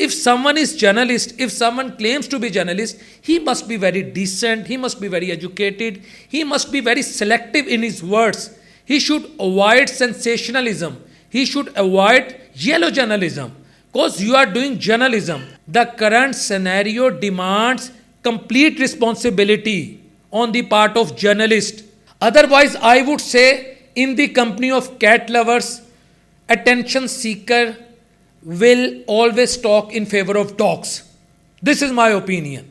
If someone is journalist, if someone claims to be journalist, he must be very decent, he must be very educated, he must be very selective in his words. He should avoid sensationalism. He should avoid yellow journalism. Because you are doing journalism. The current scenario demands complete responsibility on the part of journalist. Otherwise, I would say, in the company of cat lovers, attention seeker will always talk in favor of dogs. This is my opinion.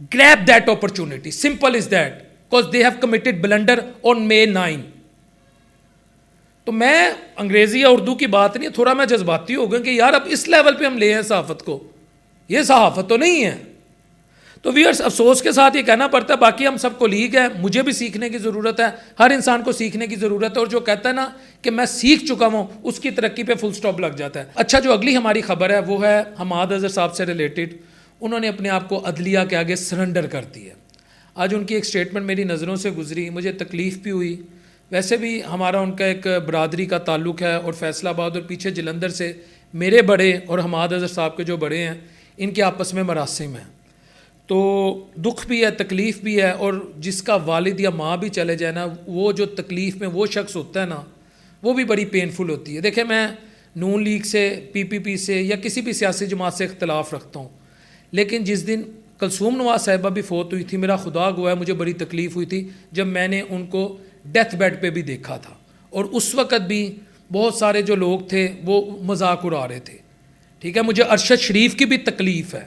grab that opportunity. Simple is that, because they have committed blunder on May 9. تو میں انگریزی یا اردو کی بات نہیں, تھوڑا میں جذباتی ہو گیا کہ یار اب اس لیول پہ ہم لے ہیں صحافت کو, یہ صحافت تو نہیں ہے. تو ویئرس افسوس کے ساتھ یہ کہنا پڑتا ہے, باقی ہم سب کو لیگ ہے, مجھے بھی سیکھنے کی ضرورت ہے, ہر انسان کو سیکھنے کی ضرورت ہے, اور جو کہتا ہے نا کہ میں سیکھ چکا ہوں اس کی ترقی پہ فل سٹاپ لگ جاتا ہے. اچھا, جو اگلی ہماری خبر ہے وہ ہے حماد اظہر صاحب سے ریلیٹڈ. انہوں نے اپنے آپ کو عدلیہ کے آگے سرنڈر کر دیا. آج ان کی ایک سٹیٹمنٹ میری نظروں سے گزری, مجھے تکلیف بھی ہوئی. ویسے بھی ہمارا ان کا ایک برادری کا تعلق ہے, اور فیصل آباد اور پیچھے جلندر سے میرے بڑے اور حماد اظہر صاحب کے جو بڑے ہیں ان کے آپس میں مراسم ہیں. تو دکھ بھی ہے, تکلیف بھی ہے, اور جس کا والد یا ماں بھی چلے جائے نا, وہ جو تکلیف میں وہ شخص ہوتا ہے نا, وہ بھی بڑی پینفل ہوتی ہے. دیکھیں, میں نون لیگ سے, پی پی پی سے یا کسی بھی سیاسی جماعت سے اختلاف رکھتا ہوں, لیکن جس دن کلثوم نواز صاحبہ بھی فوت ہوئی تھی, میرا خدا گواہ ہے مجھے بڑی تکلیف ہوئی تھی جب میں نے ان کو ڈیتھ بیڈ پہ بھی دیکھا تھا. اور اس وقت بھی بہت سارے جو لوگ تھے وہ مذاق اڑا رہے تھے. ٹھیک ہے, مجھے ارشد شریف کی بھی تکلیف ہے,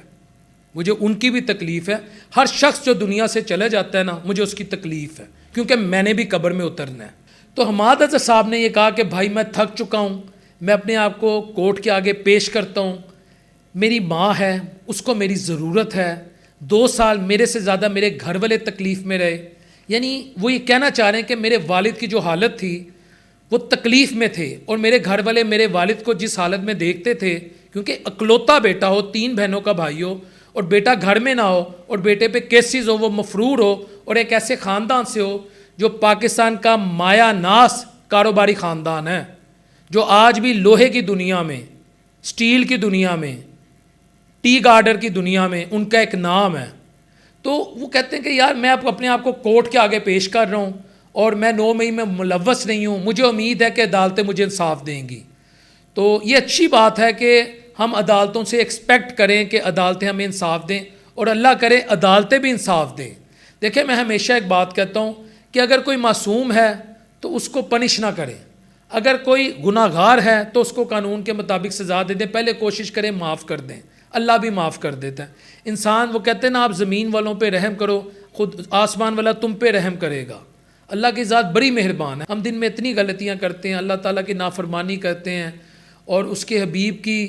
مجھے ان کی بھی تکلیف ہے. ہر شخص جو دنیا سے چلے جاتا ہے نا, مجھے اس کی تکلیف ہے, کیونکہ میں نے بھی قبر میں اترنا ہے. تو حماد اظہر صاحب نے یہ کہا کہ بھائی میں تھک چکا ہوں, میں اپنے آپ کو کورٹ کے آگے پیش کرتا ہوں, میری ماں ہے اس کو میری ضرورت ہے, 2 سال میرے سے زیادہ میرے گھر والے تکلیف میں رہے. یعنی وہ یہ کہنا چاہ رہے ہیں کہ میرے والد کی جو حالت تھی وہ تکلیف میں تھے, اور میرے گھر والے میرے والد کو جس حالت میں دیکھتے تھے, کیونکہ اکلوتا بیٹا ہو, 3 بہنوں کا بھائی ہو, اور بیٹا گھر میں نہ ہو, اور بیٹے پہ کیسز ہو, وہ مفرور ہو, اور ایک ایسے خاندان سے ہو جو پاکستان کا مایا ناس کاروباری خاندان ہے, جو آج بھی لوہے کی دنیا میں, سٹیل کی دنیا میں, ٹی گارڈر کی دنیا میں ان کا ایک نام ہے. تو وہ کہتے ہیں کہ یار میں اپنے آپ کو کورٹ کے آگے پیش کر رہا ہوں, اور میں 9 مئی میں ملوث نہیں ہوں, مجھے امید ہے کہ عدالتیں مجھے انصاف دیں گی. تو یہ اچھی بات ہے کہ ہم عدالتوں سے ایکسپیکٹ کریں کہ عدالتیں ہمیں انصاف دیں, اور اللہ کرے عدالتیں بھی انصاف دیں. دیکھیں, میں ہمیشہ ایک بات کہتا ہوں کہ اگر کوئی معصوم ہے تو اس کو پنش نہ کریں, اگر کوئی گناہ گار ہے تو اس کو قانون کے مطابق سزا دے دیں, پہلے کوشش کریں معاف کر دیں, اللہ بھی معاف کر دیتا ہے. انسان وہ کہتے ہیں نا, آپ زمین والوں پہ رحم کرو, خود آسمان والا تم پہ رحم کرے گا. اللہ کی ذات بڑی مہربان ہے. ہم دن میں اتنی غلطیاں کرتے ہیں, اللہ تعالیٰ کی نافرمانی کرتے ہیں, اور اس کے حبیب کی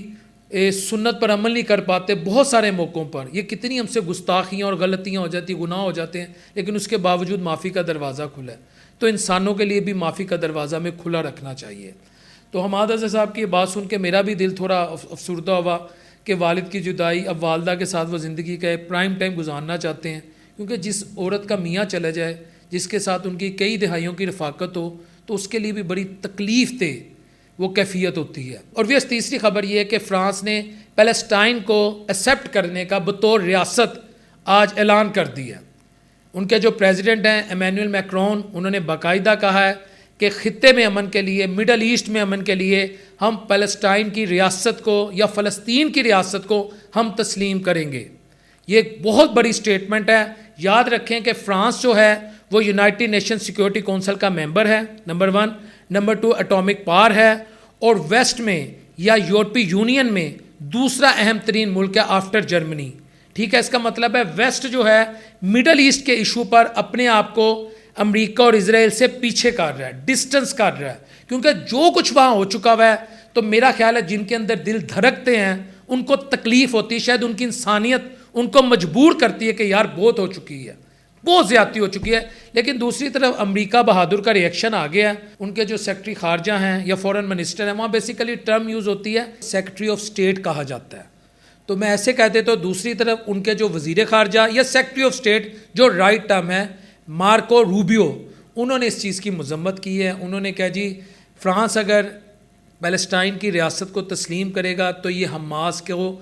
سنت پر عمل نہیں کر پاتے بہت سارے موقعوں پر. یہ کتنی ہم سے گستاخیاں اور غلطیاں ہو جاتی, گناہ ہو جاتے ہیں, لیکن اس کے باوجود معافی کا دروازہ کھلا ہے. تو انسانوں کے لیے بھی معافی کا دروازہ ہمیں کھلا رکھنا چاہیے. تو حماد اظہر صاحب کی یہ بات سن کے میرا بھی دل تھوڑا افسردہ ہوا کہ والد کی جدائی, اب والدہ کے ساتھ وہ زندگی کا ایک پرائم ٹائم گزارنا چاہتے ہیں, کیونکہ جس عورت کا میاں چلا جائے, جس کے ساتھ ان کی کئی دہائیوں کی رفاقت ہو, تو اس کے لیے بھی بڑی تکلیف دہ وہ کیفیت ہوتی ہے. اور وہ تیسری خبر یہ ہے کہ فرانس نے پیلسٹائن کو ایکسیپٹ کرنے کا بطور ریاست آج اعلان کر دیا. ان کے جو پریزیڈنٹ ہیں ایمینوئل میکرون, انہوں نے باقاعدہ کہا ہے کہ خطے میں امن کے لیے, مڈل ایسٹ میں امن کے لیے ہم پیلسٹائن کی ریاست کو یا فلسطین کی ریاست کو ہم تسلیم کریں گے. یہ ایک بہت بڑی سٹیٹمنٹ ہے. یاد رکھیں کہ فرانس جو ہے وہ یونائٹڈ نیشن سیکیورٹی کونسل کا ممبر ہے, نمبر 1. نمبر 2, اٹامک پاور ہے, اور ویسٹ میں یا یورپی یونین میں دوسرا اہم ترین ملک ہے آفٹر جرمنی. ٹھیک ہے, اس کا مطلب ہے ویسٹ جو ہے مڈل ایسٹ کے ایشو پر اپنے آپ کو امریکہ اور اسرائیل سے پیچھے کر رہا ہے, ڈسٹنس کر رہا ہے, کیونکہ جو کچھ وہاں ہو چکا ہوا ہے, تو میرا خیال ہے جن کے اندر دل دھڑکتے ہیں ان کو تکلیف ہوتی ہے, شاید ان کی انسانیت ان کو مجبور کرتی ہے کہ یار بہت ہو چکی ہے, بہت زیادتی ہو چکی ہے. لیکن دوسری طرف امریکہ بہادر کا ریئیکشن آ گیا ہے. ان کے جو سیکرٹری خارجہ ہیں یا فورن منسٹر ہیں, وہاں بیسیکلی ٹرم یوز ہوتی ہے سیکرٹری آف اسٹیٹ کہا جاتا ہے, تو میں ایسے کہتے تو دوسری طرف ان کے جو وزیر خارجہ یا سیکرٹری آف اسٹیٹ جو رائٹ ٹرم ہے مارکو روبیو, انہوں نے اس چیز کی مذمت کی ہے. انہوں نے کہا جی فرانس اگر پیلسٹائن کی ریاست کو تسلیم کرے گا تو یہ حماس کو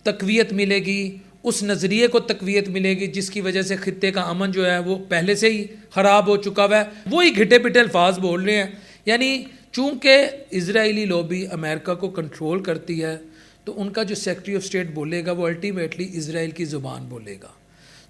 تقویت ملے گی, اس نظریے کو تقویت ملے گی جس کی وجہ سے خطے کا امن جو ہے وہ پہلے سے ہی خراب ہو چکا ہوا ہے. وہی گھٹے پٹے الفاظ بول رہے ہیں. یعنی چونکہ اسرائیلی لوبی امریکہ کو کنٹرول کرتی ہے, تو ان کا جو سیکرٹری آف اسٹیٹ بولے گا وہ الٹیمیٹلی اسرائیل کی زبان بولے گا.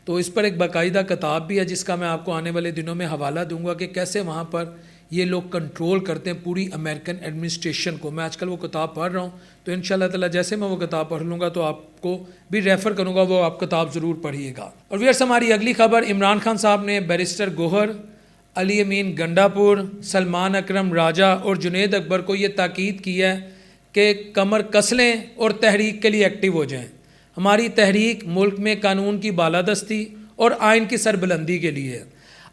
تو اس پر ایک باقاعدہ کتاب بھی ہے جس کا میں آپ کو آنے والے دنوں میں حوالہ دوں گا کہ کیسے وہاں پر یہ لوگ کنٹرول کرتے ہیں پوری امریکن ایڈمنسٹریشن کو. میں آج کل وہ کتاب پڑھ رہا ہوں تو انشاءاللہ تعالیٰ جیسے میں وہ کتاب پڑھ لوں گا تو آپ کو بھی ریفر کروں گا, وہ آپ کتاب ضرور پڑھیے گا. اور ویئرس ہماری اگلی خبر, عمران خان صاحب نے بیرسٹر گوہر, علی امین گنڈا پور, سلمان اکرم راجہ اور جنید اکبر کو یہ تاکید کی ہے کہ کمر کس لیں اور تحریک کے لیے ایکٹیو ہو جائیں. ہماری تحریک ملک میں قانون کی بالادستی اور آئین کی سربلندی کے لیے ہے.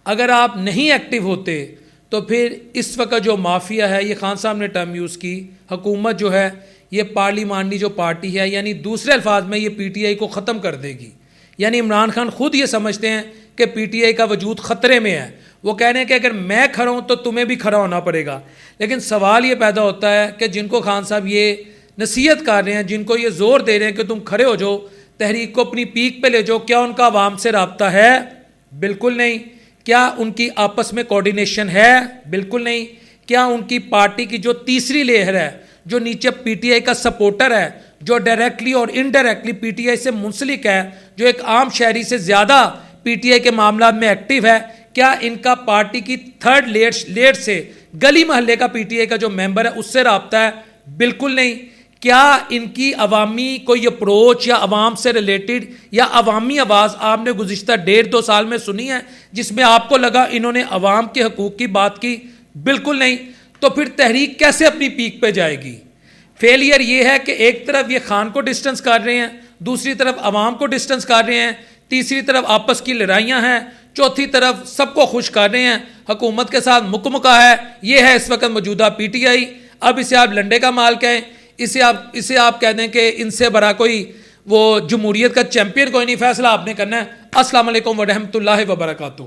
اگر آپ نہیں ایکٹیو ہوتے تو پھر اس وقت جو مافیا ہے, یہ خان صاحب نے ٹرم یوز کی, حکومت جو ہے یہ پارلیمانی جو پارٹی ہے, یعنی دوسرے الفاظ میں یہ پی ٹی آئی کو ختم کر دے گی. یعنی عمران خان خود یہ سمجھتے ہیں کہ پی ٹی آئی کا وجود خطرے میں ہے. وہ کہہ رہے ہیں کہ اگر میں کھڑا ہوں تو تمہیں بھی کھڑا ہونا پڑے گا. لیکن سوال یہ پیدا ہوتا ہے کہ جن کو خان صاحب یہ نصیحت کر رہے ہیں, جن کو یہ زور دے رہے ہیں کہ تم کھڑے ہو جاؤ, تحریک کو اپنی پیک پہ لے جاؤ, کیا ان کا عوام سے رابطہ ہے؟ بالکل نہیں. کیا ان کی آپس میں کوارڈینیشن ہے؟ بالکل نہیں. کیا ان کی پارٹی کی جو تیسری لیئر ہے, جو نیچے پی ٹی آئی کا سپورٹر ہے, جو ڈائریکٹلی اور انڈائریکٹلی پی ٹی آئی سے منسلک ہے, جو ایک عام شہری سے زیادہ پی ٹی آئی کے معاملات میں ایکٹیو ہے, کیا ان کا پارٹی کی تھرڈ لیئر سے, گلی محلے کا پی ٹی آئی کا جو ممبر ہے اس سے رابطہ ہے؟ بالکل نہیں. کیا ان کی عوامی کوئی اپروچ یا عوام سے ریلیٹڈ یا عوامی آواز آپ نے گزشتہ 1.5-2 سال میں سنی ہے جس میں آپ کو لگا انہوں نے عوام کے حقوق کی بات کی؟ بالکل نہیں. تو پھر تحریک کیسے اپنی پیک پہ جائے گی؟ فیلئر یہ ہے کہ ایک طرف یہ خان کو ڈسٹنس کر رہے ہیں, دوسری طرف عوام کو ڈسٹنس کر رہے ہیں, تیسری طرف آپس کی لڑائیاں ہیں, چوتھی طرف سب کو خوش کر رہے ہیں, حکومت کے ساتھ مکمکا ہے. یہ ہے اس وقت موجودہ پی ٹی آئی. اب اسے آپ لنڈے کا مال کہیں, اسے آپ کہہ دیں کہ ان سے بڑا کوئی وہ جمہوریت کا چیمپئن کوئی نہیں, فیصلہ آپ نے کرنا ہے. السلام علیکم ورحمۃ اللہ وبرکاتہ.